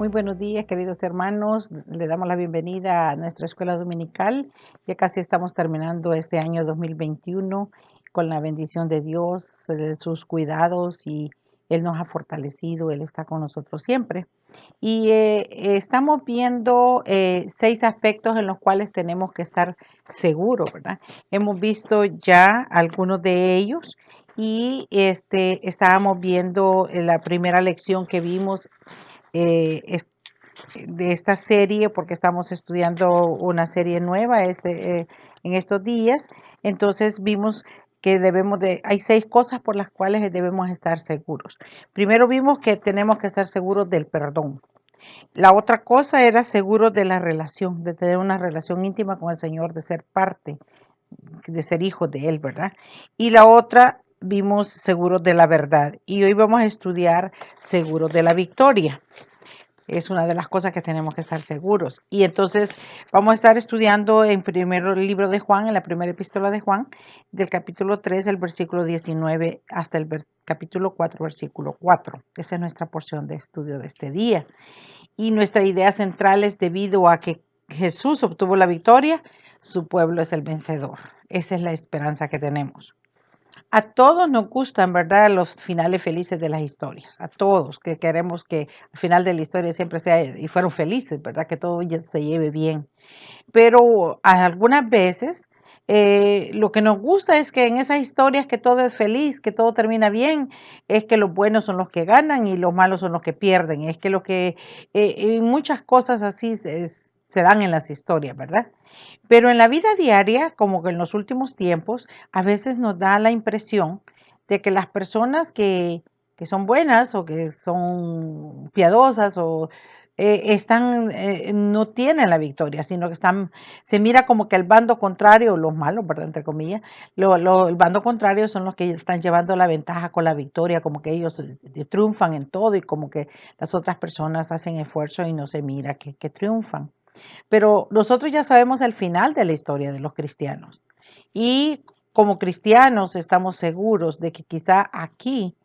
Muy buenos días, queridos hermanos. Le damos la bienvenida a nuestra escuela dominical. Ya casi estamos terminando este año 2021 con la bendición de Dios, de sus cuidados y Él nos ha fortalecido, Él está con nosotros siempre. Y estamos viendo 6 aspectos en los cuales tenemos que estar seguros, ¿verdad? Hemos visto ya algunos de ellos y estábamos viendo la primera lección que vimos eh, de esta serie, porque estamos estudiando una serie nueva en estos días. Entonces vimos que hay 6 cosas por las cuales debemos estar seguros. Primero vimos que tenemos que estar seguros del perdón. La otra cosa era seguros de la relación, de tener una relación íntima con el Señor, de ser parte, de ser hijos de Él, ¿verdad? Y la otra vimos seguros de la verdad. Y hoy vamos a estudiar seguros de la victoria. Es una de las cosas que tenemos que estar seguros. Y entonces vamos a estar estudiando en primero el libro de Juan, en la primera epístola de Juan, del capítulo 3, el versículo 19 hasta el capítulo 4, versículo 4. Esa es nuestra porción de estudio de este día. Y nuestra idea central es debido a que Jesús obtuvo la victoria, su pueblo es el vencedor. Esa es la esperanza que tenemos. A todos nos gustan, ¿verdad?, los finales felices de las historias. A todos, que queremos que al final de la historia siempre sea y fueron felices, ¿verdad?, que todo se lleve bien. Pero algunas veces lo que nos gusta es que en esas historias que todo es feliz, que todo termina bien, es que los buenos son los que ganan y los malos son los que pierden. Es que muchas cosas así se dan en las historias, ¿verdad? Pero en la vida diaria, como que en los últimos tiempos, a veces nos da la impresión de que las personas que son buenas o que son piadosas o no tienen la victoria, sino que se mira como que el bando contrario, los malos, ¿verdad? Entre comillas, el bando contrario son los que están llevando la ventaja con la victoria, como que ellos triunfan en todo y como que las otras personas hacen esfuerzo y no se mira que triunfan. Pero nosotros ya sabemos el final de la historia de los cristianos. Y como cristianos estamos seguros de que quizá aquí,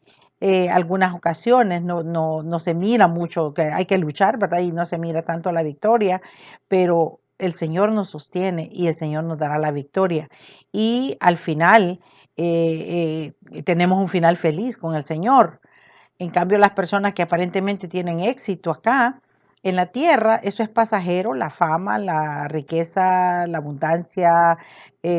algunas ocasiones, no se mira mucho, que hay que luchar, ¿verdad? Y no se mira tanto la victoria, pero el Señor nos sostiene y el Señor nos dará la victoria. Y al final, tenemos un final feliz con el Señor. En cambio, las personas que aparentemente tienen éxito acá en la tierra, eso es pasajero, la fama, la riqueza, la abundancia,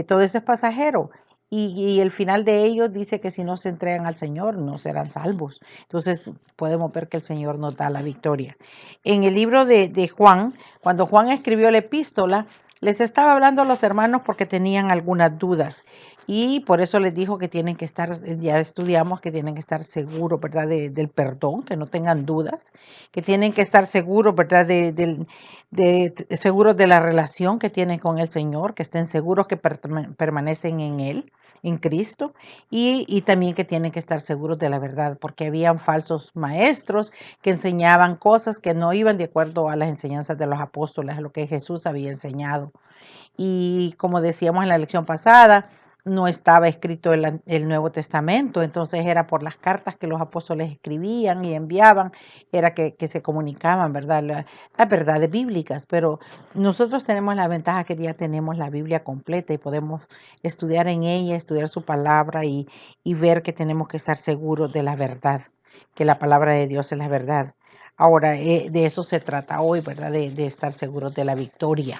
todo eso es pasajero. Y el final de ellos dice que si no se entregan al Señor, no serán salvos. Entonces podemos ver que el Señor nos da la victoria. En el libro de Juan, cuando Juan escribió la epístola, les estaba hablando a los hermanos porque tenían algunas dudas. Y por eso les dijo que tienen que estar, ya estudiamos que tienen que estar seguros, ¿verdad? Del perdón, que no tengan dudas, que tienen que estar seguros, ¿verdad? Seguros de la relación que tienen con el Señor, que estén seguros que permanecen en Él, en Cristo, y también que tienen que estar seguros de la verdad, porque habían falsos maestros que enseñaban cosas que no iban de acuerdo a las enseñanzas de los apóstoles, a lo que Jesús había enseñado. Y como decíamos en la lección pasada, no estaba escrito el Nuevo Testamento, entonces era por las cartas que los apóstoles escribían y enviaban, era que se comunicaban, ¿verdad? Las verdades bíblicas, pero nosotros tenemos la ventaja que ya tenemos la Biblia completa y podemos estudiar en ella, estudiar su palabra y ver que tenemos que estar seguros de la verdad, que la palabra de Dios es la verdad. Ahora, de eso se trata hoy, ¿verdad? De estar seguros de la victoria.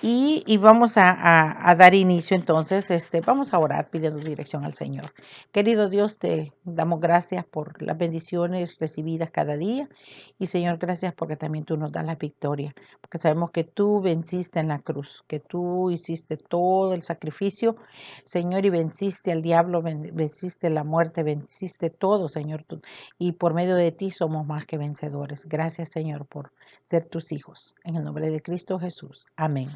Y vamos a dar inicio entonces, vamos a orar pidiendo dirección al Señor. Querido Dios, te damos gracias por las bendiciones recibidas cada día y Señor, gracias porque también tú nos das la victoria, porque sabemos que tú venciste en la cruz, que tú hiciste todo el sacrificio, Señor, y venciste al diablo, venciste la muerte, venciste todo, Señor, y por medio de ti somos más que vencedores. Gracias, Señor, por ser tus hijos. En el nombre de Cristo Jesús. Amén.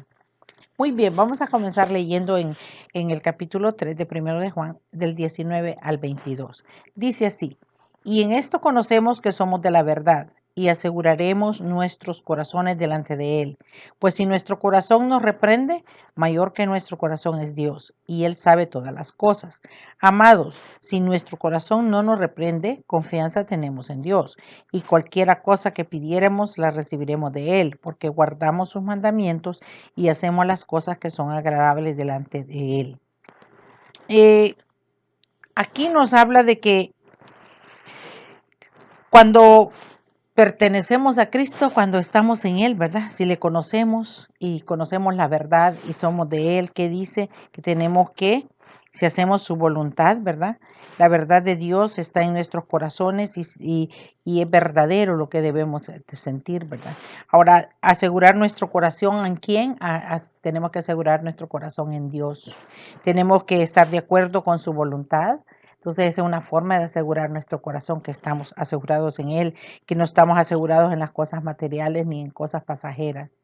Muy bien, vamos a comenzar leyendo en el capítulo 3 de Primero de Juan, del 19 al 22. Dice así: y en esto conocemos que somos de la verdad y aseguraremos nuestros corazones delante de Él. Pues si nuestro corazón nos reprende, mayor que nuestro corazón es Dios, y Él sabe todas las cosas. Amados, si nuestro corazón no nos reprende, confianza tenemos en Dios, y cualquiera cosa que pidiéramos la recibiremos de Él, porque guardamos sus mandamientos y hacemos las cosas que son agradables delante de Él. Aquí nos habla de que cuando pertenecemos a Cristo, cuando estamos en Él, ¿verdad? Si le conocemos y conocemos la verdad y somos de Él, que dice que tenemos que, si hacemos su voluntad, ¿verdad? La verdad de Dios está en nuestros corazones y es verdadero lo que debemos de sentir, ¿verdad? Ahora, asegurar nuestro corazón en quién, tenemos que asegurar nuestro corazón en Dios. Tenemos que estar de acuerdo con su voluntad. Entonces, esa es una forma de asegurar nuestro corazón, que estamos asegurados en Él, que no estamos asegurados en las cosas materiales ni en cosas pasajeras.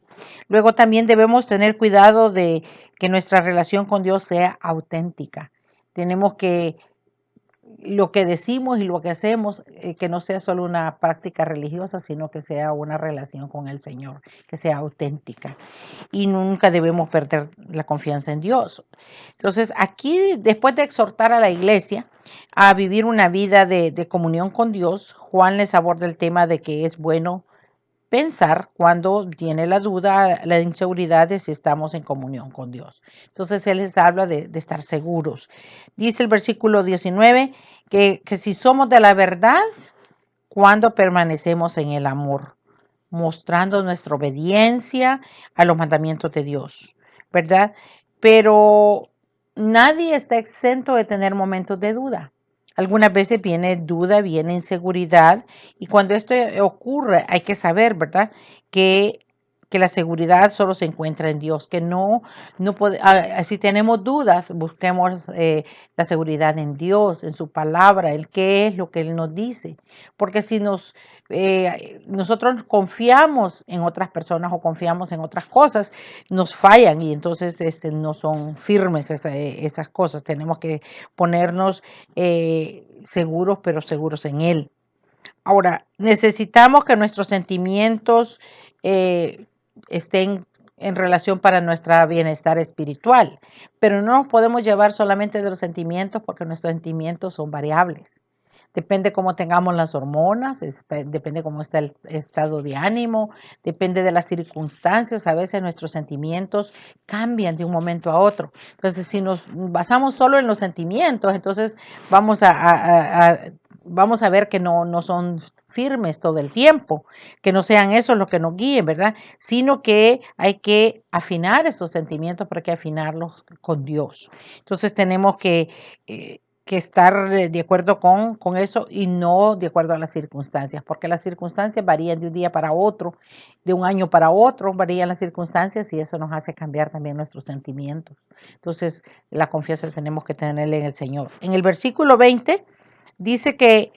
Luego también debemos tener cuidado de que nuestra relación con Dios sea auténtica. Tenemos que lo que decimos y lo que hacemos, que no sea solo una práctica religiosa, sino que sea una relación con el Señor, que sea auténtica. Y nunca debemos perder la confianza en Dios. Entonces, aquí, después de exhortar a la iglesia a vivir una vida de comunión con Dios, Juan les aborda el tema de que es bueno pensar cuando tiene la duda, la inseguridad de si estamos en comunión con Dios. Entonces Él les habla de estar seguros. Dice el versículo 19 que si somos de la verdad, cuando permanecemos en el amor, mostrando nuestra obediencia a los mandamientos de Dios, ¿verdad? Pero nadie está exento de tener momentos de duda. Algunas veces viene duda, viene inseguridad, y cuando esto ocurre hay que saber, ¿verdad? Que, que la seguridad solo se encuentra en Dios, que no puede, si tenemos dudas, busquemos la seguridad en Dios, en su palabra, el qué es lo que Él nos dice. Porque si nosotros confiamos en otras personas o confiamos en otras cosas, nos fallan y entonces no son firmes esas cosas. Tenemos que ponernos seguros, pero seguros en Él. Ahora, necesitamos que nuestros sentimientos estén en relación para nuestro bienestar espiritual, pero no nos podemos llevar solamente de los sentimientos porque nuestros sentimientos son variables. Depende cómo tengamos las hormonas, depende cómo está el estado de ánimo, depende de las circunstancias. A veces nuestros sentimientos cambian de un momento a otro. Entonces, si nos basamos solo en los sentimientos, entonces vamos vamos a ver que no son firmes todo el tiempo, que no sean esos los que nos guíen, ¿verdad? Sino que hay que afinar esos sentimientos, pero hay que afinarlos con Dios. Entonces tenemos que estar de acuerdo con eso y no de acuerdo a las circunstancias, porque las circunstancias varían de un día para otro, de un año para otro, varían las circunstancias y eso nos hace cambiar también nuestros sentimientos. Entonces, la confianza tenemos que tenerle en el Señor. En el versículo 20 dice que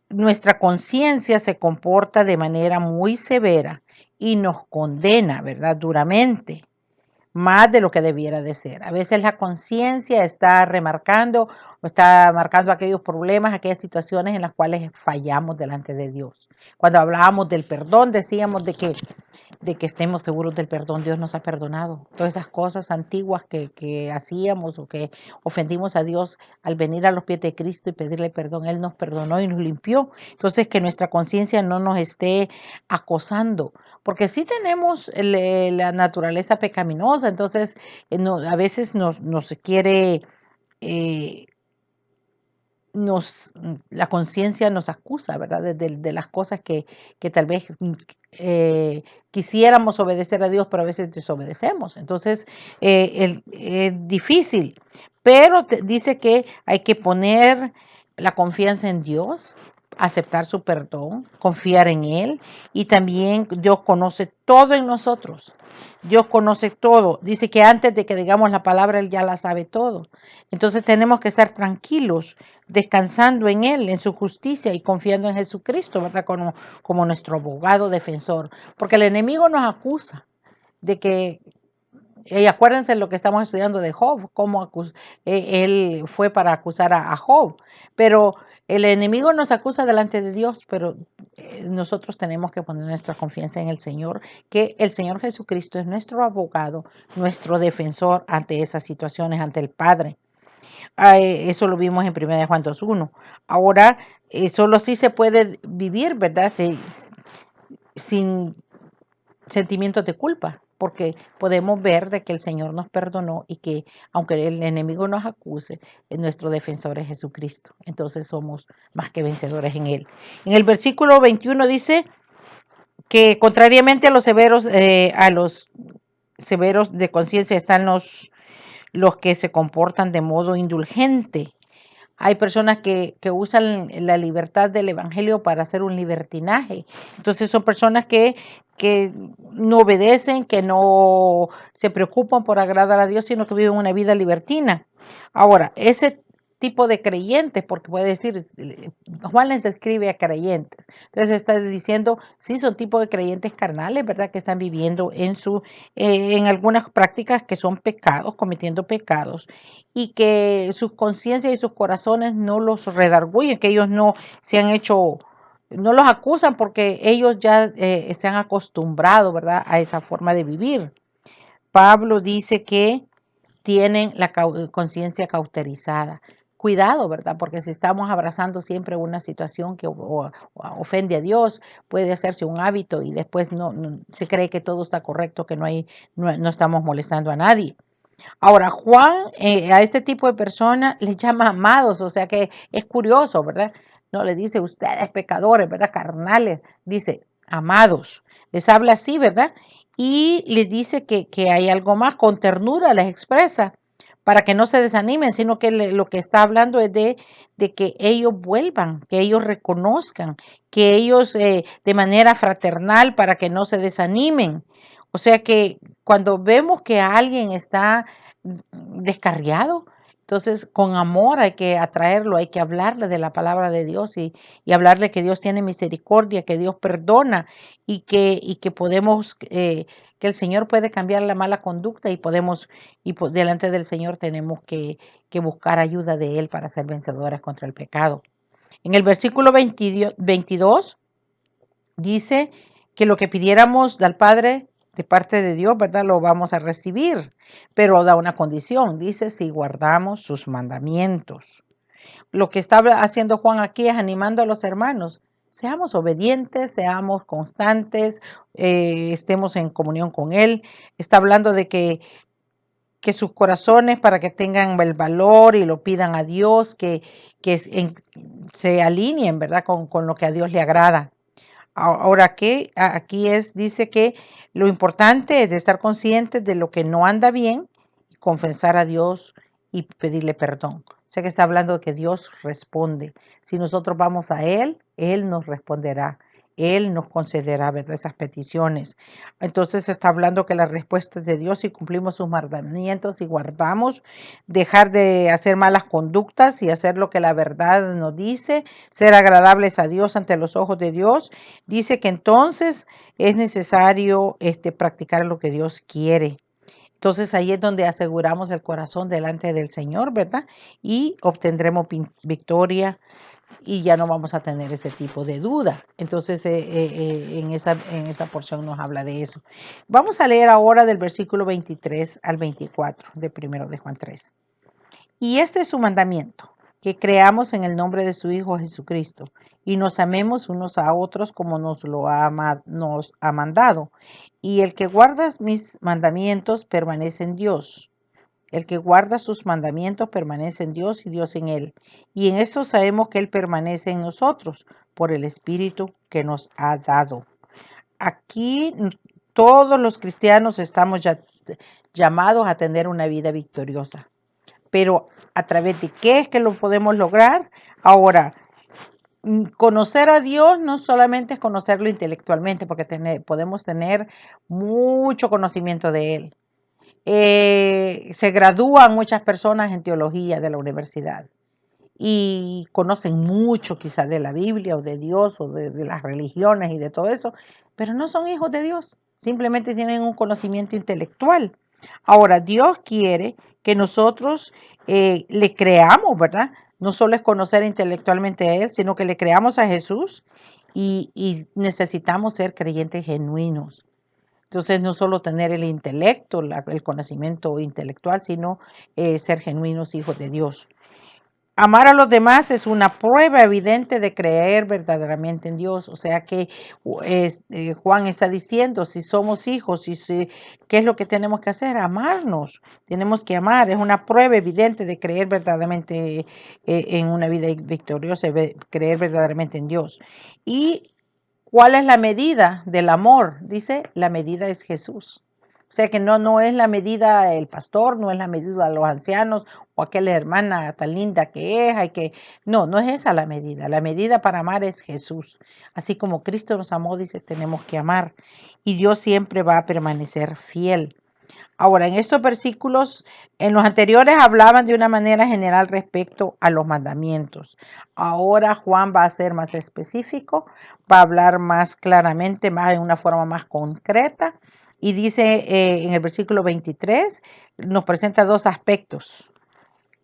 nuestra conciencia se comporta de manera muy severa y nos condena, ¿verdad? Duramente, más de lo que debiera de ser. A veces la conciencia está remarcando o está marcando aquellos problemas, aquellas situaciones en las cuales fallamos delante de Dios. Cuando hablábamos del perdón, decíamos de que estemos seguros del perdón. Dios nos ha perdonado. Todas esas cosas antiguas que hacíamos o que ofendimos a Dios al venir a los pies de Cristo y pedirle perdón, Él nos perdonó y nos limpió. Entonces, que nuestra conciencia no nos esté acosando, porque sí tenemos la naturaleza pecaminosa, entonces a veces nos quiere... Eh, la conciencia nos acusa, ¿verdad? De las cosas que tal vez quisiéramos obedecer a Dios, pero a veces desobedecemos. Entonces, es difícil, pero dice que hay que poner la confianza en Dios, aceptar su perdón, confiar en Él y también Dios conoce todo en nosotros. Dios conoce todo. Dice que antes de que digamos la palabra, Él ya la sabe todo. Entonces tenemos que estar tranquilos, descansando en Él, en su justicia y confiando en Jesucristo, ¿verdad? Como nuestro abogado defensor. Porque el enemigo nos acusa de que, y acuérdense lo que estamos estudiando de Job, cómo él fue para acusar a Job. Pero El enemigo nos acusa delante de Dios, pero nosotros tenemos que poner nuestra confianza en el Señor, que el Señor Jesucristo es nuestro abogado, nuestro defensor ante esas situaciones, ante el Padre. Eso lo vimos en 1 Juan 2:1. Ahora, solo así se puede vivir, ¿verdad? Sin sentimientos de culpa, porque podemos ver de que el Señor nos perdonó y que aunque el enemigo nos acuse, nuestro defensor es Jesucristo. Entonces somos más que vencedores en Él. En el versículo 21 dice que contrariamente a los severos de conciencia están los que se comportan de modo indulgente. Hay personas que usan la libertad del evangelio para hacer un libertinaje. Entonces son personas que no obedecen, que no se preocupan por agradar a Dios, sino que viven una vida libertina. Ahora, ese tipo de creyentes, porque puede decir, Juan les escribe a creyentes. Entonces está diciendo, sí, son tipos de creyentes carnales, ¿verdad? Que están viviendo en algunas prácticas que son pecados, cometiendo pecados, y que sus conciencias y sus corazones no los redargüyen, que ellos no se han hecho, no los acusan porque ellos ya se han acostumbrado, ¿verdad?, a esa forma de vivir. Pablo dice que tienen la conciencia cauterizada. Cuidado, ¿verdad? Porque si estamos abrazando siempre una situación que ofende a Dios, puede hacerse un hábito y después no se cree que todo está correcto, que no estamos molestando a nadie. Ahora, Juan a este tipo de personas les llama amados, o sea que es curioso, ¿verdad? No le dice ustedes pecadores, ¿verdad? Carnales, dice amados. Les habla así, ¿verdad? Y les dice que hay algo más, con ternura les expresa, para que no se desanimen, sino que lo que está hablando es de que ellos vuelvan, que ellos reconozcan, que ellos de manera fraternal, para que no se desanimen. O sea que cuando vemos que alguien está descarriado, entonces con amor hay que atraerlo, hay que hablarle de la palabra de Dios y hablarle que Dios tiene misericordia, que Dios perdona y que podemos, que el Señor puede cambiar la mala conducta y podemos, delante del Señor tenemos que buscar ayuda de Él para ser vencedores contra el pecado. En el versículo 22 dice que lo que pidiéramos al Padre de parte de Dios, ¿verdad? Lo vamos a recibir, pero da una condición, dice, si guardamos sus mandamientos. Lo que está haciendo Juan aquí es animando a los hermanos, seamos obedientes, seamos constantes, estemos en comunión con Él. Está hablando de que sus corazones, para que tengan el valor y lo pidan a Dios, se alineen, ¿verdad? Con lo que a Dios le agrada. Ahora que aquí dice que lo importante es de estar conscientes de lo que no anda bien, confesar a Dios y pedirle perdón. O sea que está hablando de que Dios responde. Si nosotros vamos a Él nos responderá. Él nos concederá, ¿verdad?, esas peticiones. Entonces está hablando que la respuesta es de Dios si cumplimos sus mandamientos y guardamos, dejar de hacer malas conductas y hacer lo que la verdad nos dice, ser agradables a Dios ante los ojos de Dios. Dice que entonces es necesario practicar lo que Dios quiere. Entonces ahí es donde aseguramos el corazón delante del Señor, ¿verdad? Y obtendremos victoria y ya no vamos a tener ese tipo de duda. Entonces en esa porción nos habla de eso. Vamos a leer ahora del versículo 23 al 24 de 1 Juan 3. Y este es su mandamiento, que creamos en el nombre de su Hijo Jesucristo y nos amemos unos a otros como nos ha mandado. Y el que guarda mis mandamientos permanece en Dios. El que guarda sus mandamientos permanece en Dios y Dios en él. Y en esto sabemos que Él permanece en nosotros por el Espíritu que nos ha dado. Aquí todos los cristianos estamos ya llamados a tener una vida victoriosa. Pero ¿a través de qué es que lo podemos lograr? Ahora, conocer a Dios no solamente es conocerlo intelectualmente, porque podemos tener mucho conocimiento de Él. Se gradúan muchas personas en teología de la universidad y conocen mucho quizás de la Biblia o de Dios o de las religiones y de todo eso, pero no son hijos de Dios, simplemente tienen un conocimiento intelectual. Ahora, Dios quiere que nosotros le creamos, ¿verdad? No solo es conocer intelectualmente a Él, sino que le creamos a Jesús y necesitamos ser creyentes genuinos. Entonces, no solo tener el intelecto, el conocimiento intelectual, sino ser genuinos hijos de Dios. Amar a los demás es una prueba evidente de creer verdaderamente en Dios. O sea que Juan está diciendo, si somos hijos, ¿qué es lo que tenemos que hacer? Amarnos. Tenemos que amar. Es una prueba evidente de creer verdaderamente en una vida victoriosa, creer verdaderamente en Dios. ¿Y cuál es la medida del amor? Dice, la medida es Jesús. O sea que no es la medida el pastor, no es la medida los ancianos o aquella hermana tan linda que es, no es esa la medida. La medida para amar es Jesús. Así como Cristo nos amó, dice, tenemos que amar. Y Dios siempre va a permanecer fiel. Ahora, en estos versículos, en los anteriores hablaban de una manera general respecto a los mandamientos. Ahora Juan va a ser más específico, va a hablar más claramente, más en una forma más concreta. Y dice en el versículo 23, nos presenta dos aspectos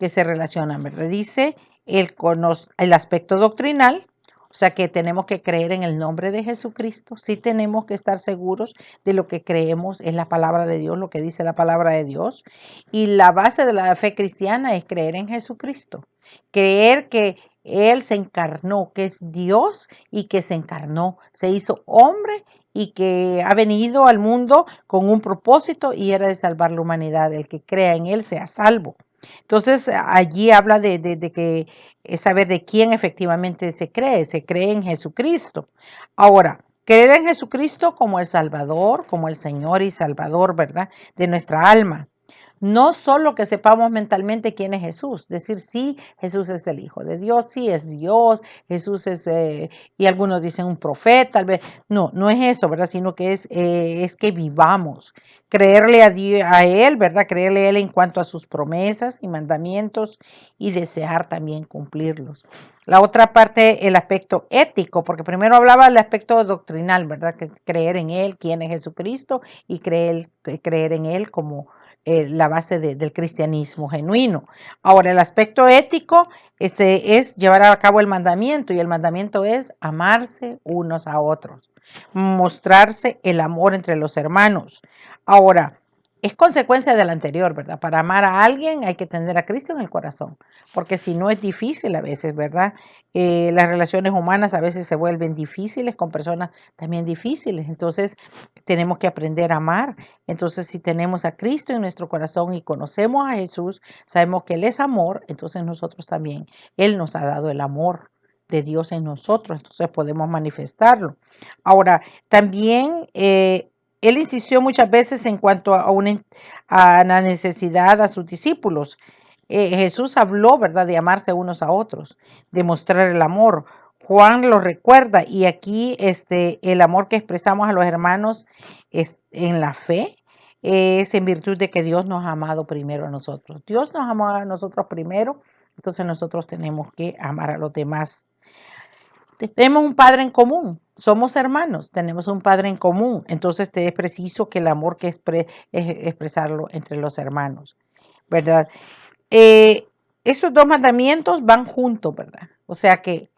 que se relacionan, ¿verdad? Dice el aspecto doctrinal, o sea que tenemos que creer en el nombre de Jesucristo, sí tenemos que estar seguros de lo que creemos es la palabra de Dios, lo que dice la palabra de Dios. Y la base de la fe cristiana es creer en Jesucristo, creer que Él se encarnó, que es Dios y que se encarnó, se hizo hombre y que ha venido al mundo con un propósito y era de salvar la humanidad. El que crea en Él sea salvo. Entonces, allí habla de que es saber de quién efectivamente se cree en Jesucristo. Ahora, creer en Jesucristo como el Salvador, como el Señor y Salvador, ¿verdad? De nuestra alma. No solo que sepamos mentalmente quién es Jesús, decir sí, Jesús es el Hijo de Dios, sí es Dios, Jesús es, y algunos dicen un profeta, tal vez, no es eso, ¿verdad? Sino que es que vivamos, creerle a Dios, a Él, ¿verdad? Creerle a Él en cuanto a sus promesas y mandamientos y desear también cumplirlos. La otra parte, el aspecto ético, porque primero hablaba del aspecto doctrinal, ¿verdad? Que creer en Él, quién es Jesucristo y creer en Él como la base del cristianismo genuino. Ahora, el aspecto ético es llevar a cabo el mandamiento y el mandamiento es amarse unos a otros, mostrarse el amor entre los hermanos. Ahora, es consecuencia del anterior, ¿verdad? Para amar a alguien hay que tener a Cristo en el corazón, porque si no es difícil a veces, ¿verdad? Las relaciones humanas a veces se vuelven difíciles con personas también difíciles, entonces tenemos que aprender a amar. Entonces, si tenemos a Cristo en nuestro corazón y conocemos a Jesús, sabemos que Él es amor, entonces nosotros también, Él nos ha dado el amor de Dios en nosotros, entonces podemos manifestarlo. Ahora, también Él insistió muchas veces en cuanto a la necesidad a sus discípulos. Jesús habló, ¿verdad?, de amarse unos a otros, de mostrar el amor. Juan lo recuerda y aquí el amor que expresamos a los hermanos es en la fe, es en virtud de que Dios nos ha amado primero a nosotros. Dios nos amó a nosotros primero, entonces nosotros tenemos que amar a los demás. Tenemos un padre en común, somos hermanos, tenemos un padre en común, entonces es preciso que el amor que es expresarlo entre los hermanos, ¿verdad? Esos dos mandamientos van juntos, ¿verdad? O sea que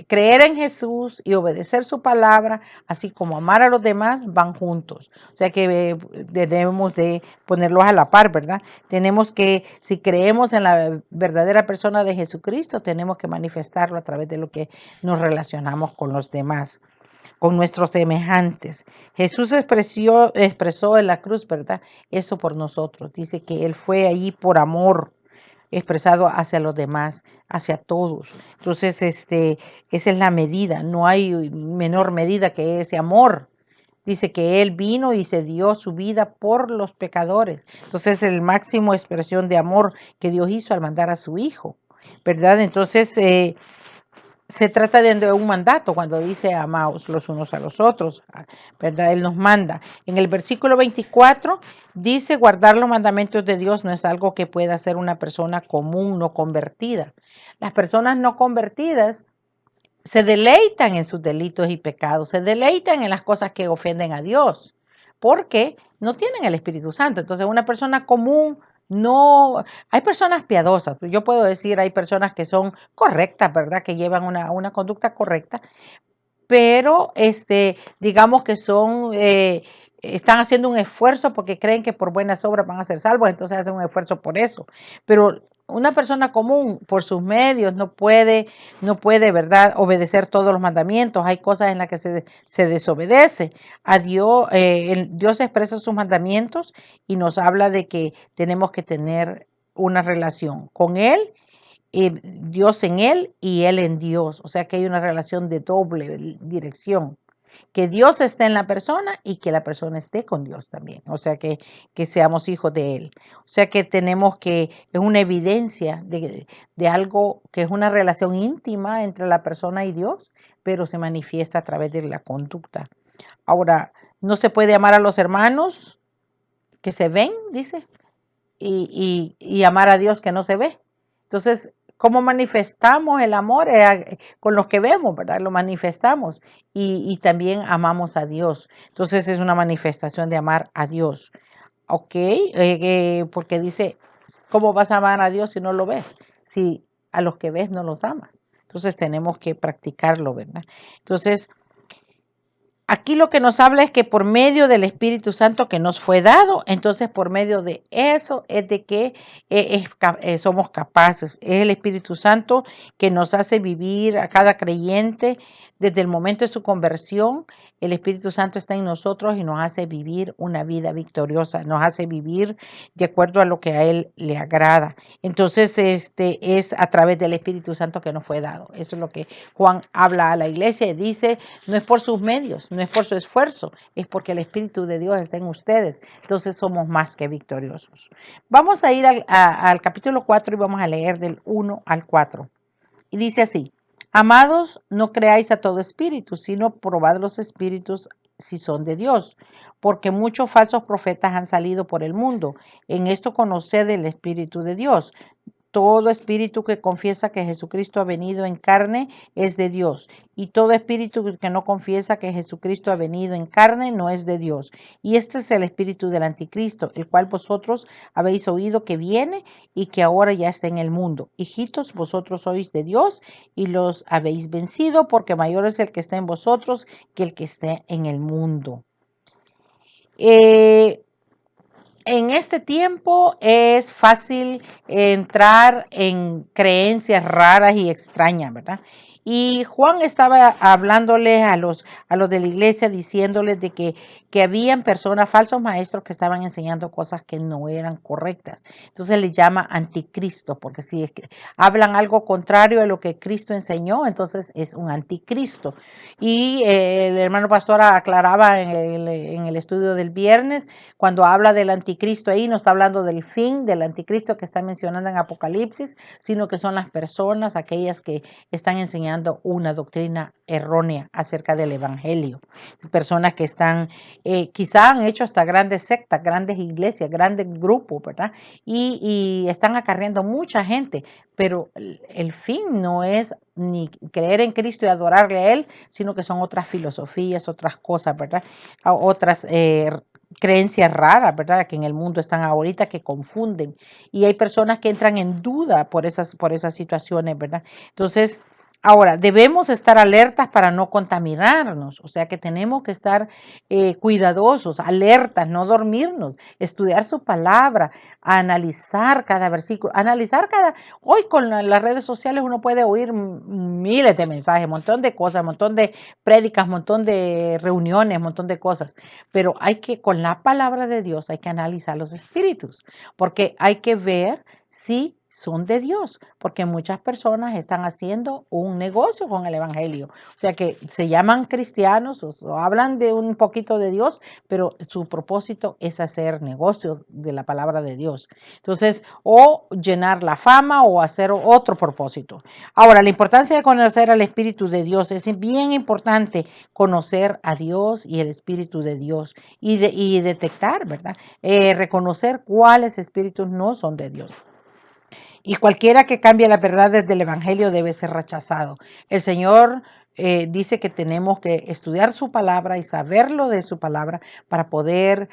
creer en Jesús y obedecer su palabra, así como amar a los demás, van juntos. O sea que debemos de ponerlos a la par, ¿verdad? Tenemos que, si creemos en la verdadera persona de Jesucristo, tenemos que manifestarlo a través de lo que nos relacionamos con los demás, con nuestros semejantes. Jesús expresó en la cruz, ¿verdad? Eso por nosotros. Dice que Él fue allí por amor expresado hacia los demás, hacia todos. Entonces, esa es la medida, no hay menor medida que ese amor. Dice que Él vino y se dio su vida por los pecadores. Entonces, es el máximo expresión de amor que Dios hizo al mandar a su Hijo, ¿verdad? Entonces, se trata de un mandato cuando dice amaos los unos a los otros, ¿verdad? Él nos manda. En el versículo 24 dice guardar los mandamientos de Dios no es algo que pueda hacer una persona común, no convertida. Las personas no convertidas se deleitan en sus delitos y pecados, se deleitan en las cosas que ofenden a Dios, porque no tienen el Espíritu Santo. Entonces una persona común No, hay personas piadosas, yo puedo decir, hay personas que son correctas, ¿verdad? Que llevan una conducta correcta, pero digamos que están haciendo un esfuerzo porque creen que por buenas obras van a ser salvos, entonces hacen un esfuerzo por eso. Pero una persona común, por sus medios, no puede, ¿verdad?, obedecer todos los mandamientos. Hay cosas en las que se desobedece a Dios. Dios expresa sus mandamientos y nos habla de que tenemos que tener una relación con Él, Dios en él y él en Dios. O sea que hay una relación de doble dirección. Que Dios esté en la persona y que la persona esté con Dios también. O sea que seamos hijos de Él. O sea que es una evidencia de algo que es una relación íntima entre la persona y Dios, pero se manifiesta a través de la conducta. Ahora, no se puede amar a los hermanos que se ven, dice, y amar a Dios que no se ve. Entonces, ¿cómo manifestamos el amor? Con los que vemos, ¿verdad? Lo manifestamos y también amamos a Dios. Entonces, es una manifestación de amar a Dios. ¿Ok? Porque dice, ¿cómo vas a amar a Dios si no lo ves? Si a los que ves no los amas. Entonces, tenemos que practicarlo, ¿verdad? Entonces, aquí lo que nos habla es que por medio del Espíritu Santo que nos fue dado, entonces por medio de eso es de que somos capaces. Es el Espíritu Santo que nos hace vivir a cada creyente desde el momento de su conversión. El Espíritu Santo está en nosotros y nos hace vivir una vida victoriosa, nos hace vivir de acuerdo a lo que a Él le agrada. Entonces, es a través del Espíritu Santo que nos fue dado. Eso es lo que Juan habla a la iglesia y dice, no es por sus medios, no es por su esfuerzo, es porque el Espíritu de Dios está en ustedes. Entonces somos más que victoriosos. Vamos a ir al capítulo 4 y vamos a leer del 1 al 4. Y dice así, amados, no creáis a todo espíritu, sino probad los espíritus si son de Dios, porque muchos falsos profetas han salido por el mundo. En esto conoced el Espíritu de Dios. Todo espíritu que confiesa que Jesucristo ha venido en carne es de Dios, y todo espíritu que no confiesa que Jesucristo ha venido en carne no es de Dios. Y este es el espíritu del anticristo, el cual vosotros habéis oído que viene y que ahora ya está en el mundo. Hijitos, vosotros sois de Dios y los habéis vencido, porque mayor es el que está en vosotros que el que está en el mundo. En este tiempo es fácil entrar en creencias raras y extrañas, ¿verdad? Y Juan estaba hablándoles a los de la iglesia, diciéndoles de que habían personas, falsos maestros, que estaban enseñando cosas que no eran correctas. Entonces le llama anticristo, porque si hablan algo contrario a lo que Cristo enseñó, entonces es un anticristo. Y el hermano pastor aclaraba en el estudio del viernes, cuando habla del anticristo ahí, no está hablando del fin del anticristo que está mencionando en Apocalipsis, sino que son las personas, aquellas que están enseñando una doctrina errónea acerca del evangelio. Personas que están, quizá han hecho hasta grandes sectas, grandes iglesias, grandes grupos, ¿verdad? Y están acarreando mucha gente, pero el fin no es ni creer en Cristo y adorarle a Él, sino que son otras filosofías, otras cosas, ¿verdad? Otras creencias raras, ¿verdad? Que en el mundo están ahorita, que confunden. Y hay personas que entran en duda por esas situaciones, ¿verdad? Entonces, ahora, debemos estar alertas para no contaminarnos, o sea que tenemos que estar cuidadosos, alertas, no dormirnos, estudiar su palabra, analizar cada versículo, hoy con las redes sociales uno puede oír miles de mensajes, un montón de cosas, un montón de prédicas, un montón de reuniones, un montón de cosas, pero con la palabra de Dios hay que analizar los espíritus, porque hay que ver si son de Dios, porque muchas personas están haciendo un negocio con el evangelio, o sea que se llaman cristianos o hablan de un poquito de Dios, pero su propósito es hacer negocio de la palabra de Dios. Entonces, o llenar la fama o hacer otro propósito. Ahora, la importancia de conocer al Espíritu de Dios es bien importante, conocer a Dios y el Espíritu de Dios y detectar, ¿verdad? Reconocer cuáles espíritus no son de Dios. Y cualquiera que cambie las verdades del Evangelio debe ser rechazado. El Señor dice que tenemos que estudiar su palabra y saberlo de su palabra para poder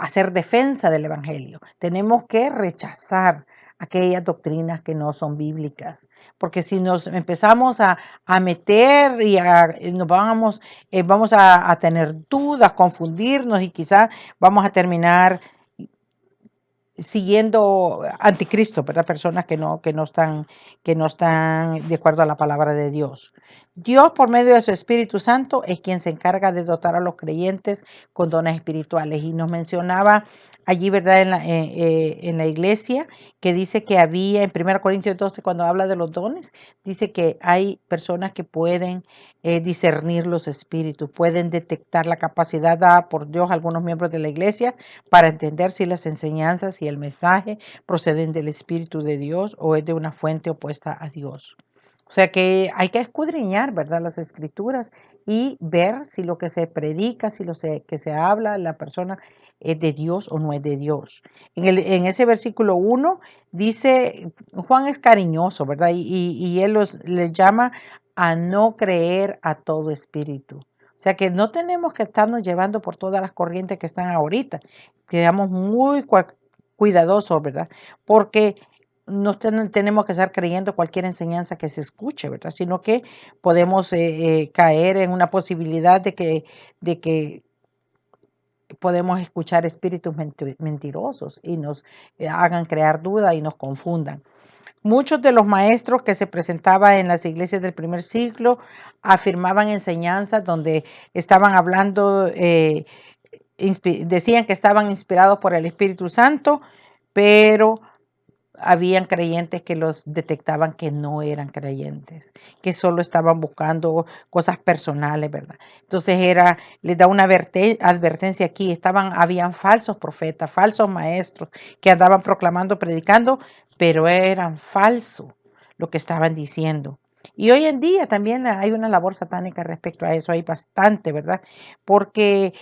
hacer defensa del Evangelio. Tenemos que rechazar aquellas doctrinas que no son bíblicas, porque si nos empezamos a meter y nos vamos a tener dudas, confundirnos y quizás vamos a terminar siguiendo anticristo, ¿verdad? Personas que no están de acuerdo a la palabra de Dios. Dios, por medio de su Espíritu Santo, es quien se encarga de dotar a los creyentes con dones espirituales. Y nos mencionaba allí, ¿verdad? En la iglesia, que dice que había, en 1 Corintios 12, cuando habla de los dones, dice que hay personas que pueden discernir los espíritus, pueden detectar la capacidad dada por Dios a algunos miembros de la iglesia para entender si las enseñanzas y el mensaje proceden del Espíritu de Dios o es de una fuente opuesta a Dios. O sea que hay que escudriñar, ¿verdad?, las escrituras y ver si lo que se predica, si que se habla, la persona es de Dios o no es de Dios. En ese versículo 1 dice, Juan es cariñoso, ¿verdad? Y él les llama a no creer a todo espíritu. O sea que no tenemos que estarnos llevando por todas las corrientes que están ahorita. Quedamos muy cuidadosos, ¿verdad? Porque no tenemos que estar creyendo cualquier enseñanza que se escuche, ¿verdad? Sino que podemos caer en una posibilidad de que podemos escuchar espíritus mentirosos y nos hagan crear duda y nos confundan. Muchos de los maestros que se presentaban en las iglesias del primer siglo afirmaban enseñanzas donde estaban hablando, decían que estaban inspirados por el Espíritu Santo, pero habían creyentes que los detectaban que no eran creyentes, que solo estaban buscando cosas personales, ¿verdad? Entonces les da una advertencia aquí, habían falsos profetas, falsos maestros que andaban proclamando, predicando, pero eran falsos lo que estaban diciendo. Y hoy en día también hay una labor satánica respecto a eso, hay bastante, ¿verdad? Porque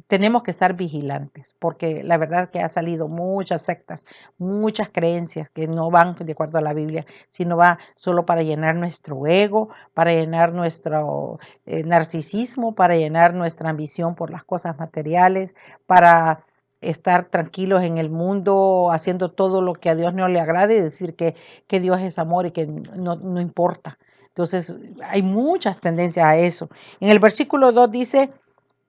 tenemos que estar vigilantes, porque la verdad que ha salido muchas sectas, muchas creencias que no van de acuerdo a la Biblia, sino va solo para llenar nuestro ego, para llenar nuestro narcisismo, para llenar nuestra ambición por las cosas materiales, para estar tranquilos en el mundo haciendo todo lo que a Dios no le agrade y decir que Dios es amor y que no importa. Entonces, hay muchas tendencias a eso. En el versículo 2 dice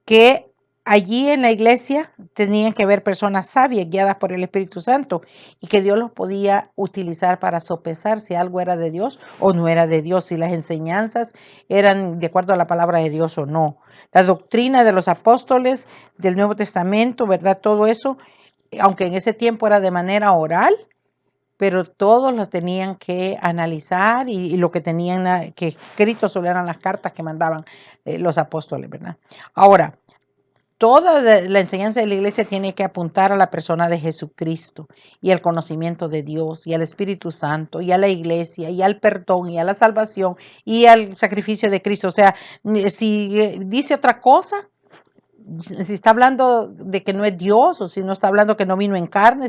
que allí en la iglesia tenían que haber personas sabias guiadas por el Espíritu Santo y que Dios los podía utilizar para sopesar si algo era de Dios o no era de Dios, si las enseñanzas eran de acuerdo a la palabra de Dios o no. La doctrina de los apóstoles del Nuevo Testamento, ¿verdad? Todo eso, aunque en ese tiempo era de manera oral, pero todos lo tenían que analizar y lo que tenían que escrito solo eran las cartas que mandaban los apóstoles, ¿verdad? Ahora, toda la enseñanza de la iglesia tiene que apuntar a la persona de Jesucristo y al conocimiento de Dios y al Espíritu Santo y a la iglesia y al perdón y a la salvación y al sacrificio de Cristo. O sea, si dice otra cosa, si está hablando de que no es Dios o si no está hablando que no vino en carne,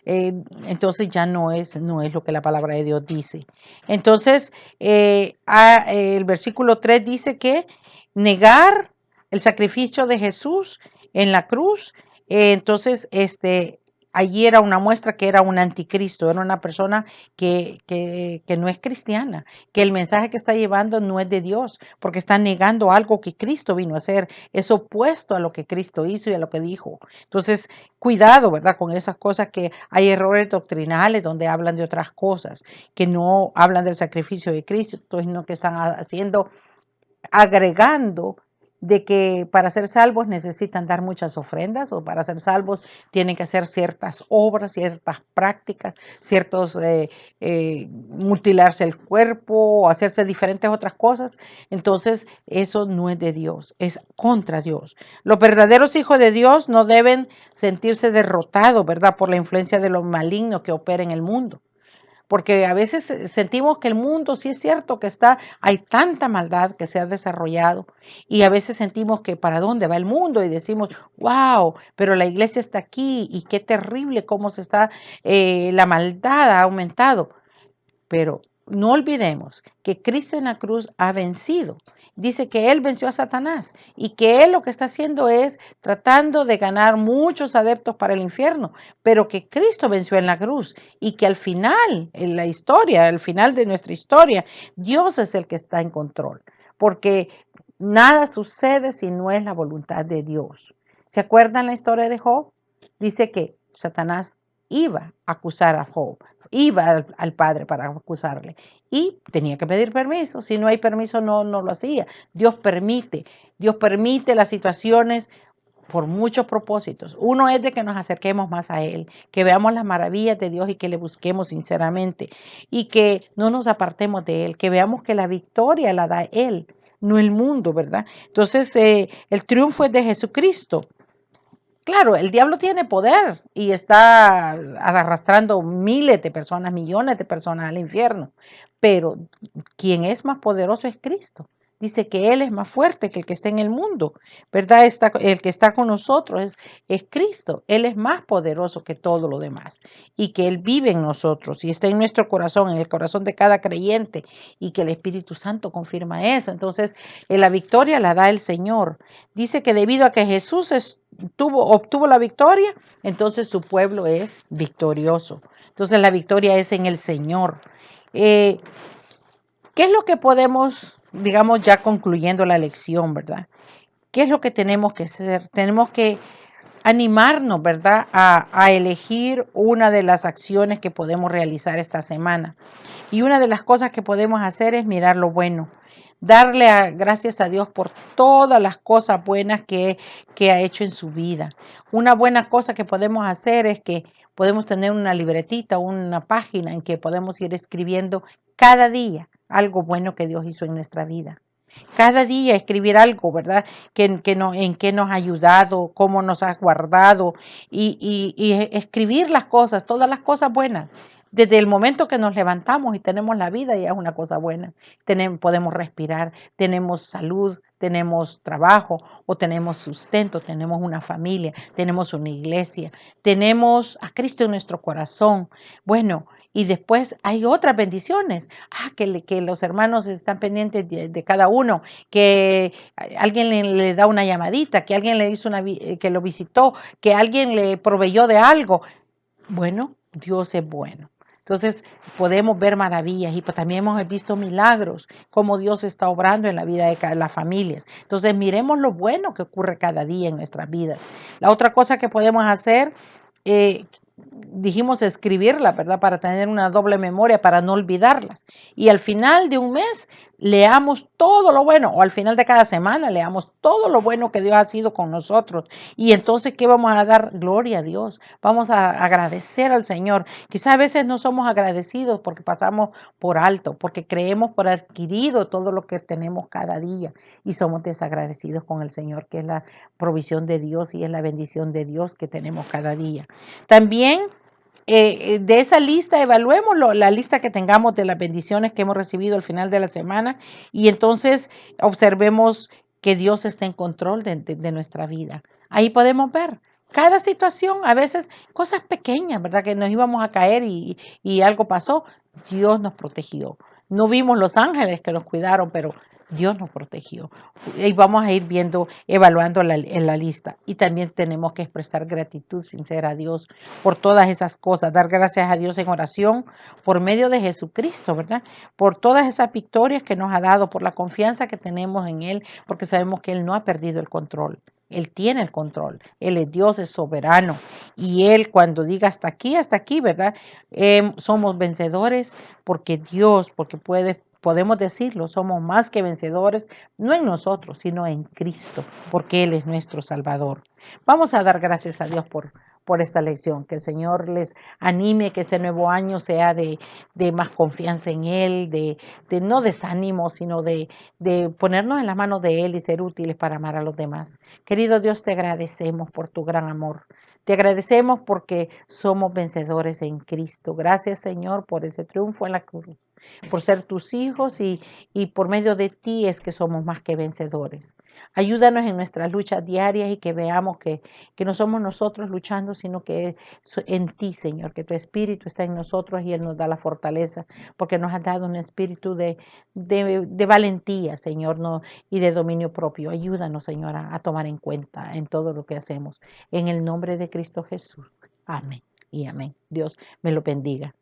entonces ya no es lo que la palabra de Dios dice. Entonces, el versículo 3 dice que negar el sacrificio de Jesús en la cruz, entonces allí era una muestra que era un anticristo, era una persona que no es cristiana, que el mensaje que está llevando no es de Dios, porque está negando algo que Cristo vino a hacer, es opuesto a lo que Cristo hizo y a lo que dijo. Entonces, cuidado, ¿verdad? Con esas cosas que hay errores doctrinales donde hablan de otras cosas, que no hablan del sacrificio de Cristo, sino que están haciendo, agregando de que para ser salvos necesitan dar muchas ofrendas o para ser salvos tienen que hacer ciertas obras, ciertas prácticas, mutilarse el cuerpo o hacerse diferentes otras cosas. Entonces eso no es de Dios, es contra Dios. Los verdaderos hijos de Dios no deben sentirse derrotados, ¿verdad? Por la influencia de lo maligno que opera en el mundo. Porque a veces sentimos que el mundo, sí es cierto que hay tanta maldad que se ha desarrollado y a veces sentimos que para dónde va el mundo y decimos, wow, pero la iglesia está aquí y qué terrible cómo la maldad ha aumentado. Pero no olvidemos que Cristo en la cruz ha vencido. Dice que Él venció a Satanás y que Él lo que está haciendo es tratando de ganar muchos adeptos para el infierno, pero que Cristo venció en la cruz y que al final, en la historia, al final de nuestra historia, Dios es el que está en control, porque nada sucede si no es la voluntad de Dios. ¿Se acuerdan la historia de Job? Dice que Satanás iba a acusar a Job, iba al padre para acusarle y tenía que pedir permiso. Si no hay permiso, no lo hacía. Dios permite las situaciones por muchos propósitos. Uno es de que nos acerquemos más a Él, que veamos las maravillas de Dios y que le busquemos sinceramente y que no nos apartemos de Él, que veamos que la victoria la da Él, no el mundo, ¿verdad? Entonces, el triunfo es de Jesucristo. Claro, el diablo tiene poder y está arrastrando miles de personas, millones de personas al infierno, pero quien es más poderoso es Cristo. Dice que Él es más fuerte que el que está en el mundo, ¿verdad? El que está con nosotros es Cristo. Él es más poderoso que todo lo demás y que Él vive en nosotros y está en nuestro corazón, en el corazón de cada creyente y que el Espíritu Santo confirma eso. Entonces, la victoria la da el Señor. Dice que debido a que Jesús obtuvo la victoria, entonces su pueblo es victorioso. Entonces la victoria es en el Señor. Eh, ¿Qué es lo que podemos, digamos, ya concluyendo la lección, ¿verdad? ¿Qué es lo que tenemos que hacer? Tenemos que animarnos, ¿verdad? A elegir una de las acciones que podemos realizar esta semana. Y una de las cosas que podemos hacer es mirar lo bueno. Gracias a Dios por todas las cosas buenas que ha hecho en su vida. Una buena cosa que podemos hacer es que podemos tener una libretita, una página en que podemos ir escribiendo cada día algo bueno que Dios hizo en nuestra vida. Cada día escribir algo, ¿verdad? En qué nos ha ayudado, cómo nos ha guardado y escribir las cosas, todas las cosas buenas. Desde el momento que nos levantamos y tenemos la vida ya es una cosa buena. Podemos respirar, tenemos salud, tenemos trabajo o tenemos sustento, tenemos una familia, tenemos una iglesia, tenemos a Cristo en nuestro corazón. Bueno, y después hay otras bendiciones. Que los hermanos están pendientes de cada uno, que alguien le da una llamadita, que alguien le hizo que lo visitó, que alguien le proveyó de algo. Bueno, Dios es bueno. Entonces podemos ver maravillas y pues también hemos visto milagros, como Dios está obrando en la vida de las familias. Entonces miremos lo bueno que ocurre cada día en nuestras vidas. La otra cosa que podemos hacer, eh, dijimos escribirla, ¿verdad? Para tener una doble memoria, para no olvidarlas. Y al final de un mes leamos todo lo bueno, o al final de cada semana leamos todo lo bueno que Dios ha sido con nosotros. Y entonces, ¿qué vamos a dar? Gloria a Dios. Vamos a agradecer al Señor. Quizás a veces no somos agradecidos porque pasamos por alto, porque creemos por adquirido todo lo que tenemos cada día y somos desagradecidos con el Señor, que es la provisión de Dios y es la bendición de Dios que tenemos cada día. También de esa lista, evaluemos la lista que tengamos de las bendiciones que hemos recibido al final de la semana y entonces observemos que Dios está en control de nuestra vida. Ahí podemos ver cada situación, a veces cosas pequeñas, ¿verdad? Que nos íbamos a caer y algo pasó, Dios nos protegió. No vimos los ángeles que nos cuidaron, pero Dios nos protegió. Y vamos a ir viendo, evaluando en la lista. Y también tenemos que expresar gratitud sincera a Dios por todas esas cosas, dar gracias a Dios en oración por medio de Jesucristo, ¿verdad? Por todas esas victorias que nos ha dado, por la confianza que tenemos en Él, porque sabemos que Él no ha perdido el control. Él tiene el control, Él es Dios, es soberano y Él cuando diga hasta aquí, ¿verdad? Somos vencedores porque Dios, porque podemos decirlo, somos más que vencedores, no en nosotros, sino en Cristo, porque Él es nuestro Salvador. Vamos a dar gracias a Dios por esta lección, que el Señor les anime, que este nuevo año sea de más confianza en Él, de no desánimo, sino de ponernos en las manos de Él y ser útiles para amar a los demás. Querido Dios, te agradecemos por tu gran amor. Te agradecemos porque somos vencedores en Cristo. Gracias, Señor, por ese triunfo en la cruz. por ser tus hijos y por medio de ti es que somos más que vencedores. Ayúdanos en nuestras luchas diarias y que veamos que no somos nosotros luchando, sino que es en ti, Señor, que tu espíritu está en nosotros y Él nos da la fortaleza, porque nos has dado un espíritu de valentía, Señor, no, y de dominio propio. Ayúdanos, Señor, a tomar en cuenta en todo lo que hacemos. En el nombre de Cristo Jesús. Amén y amén. Dios me lo bendiga.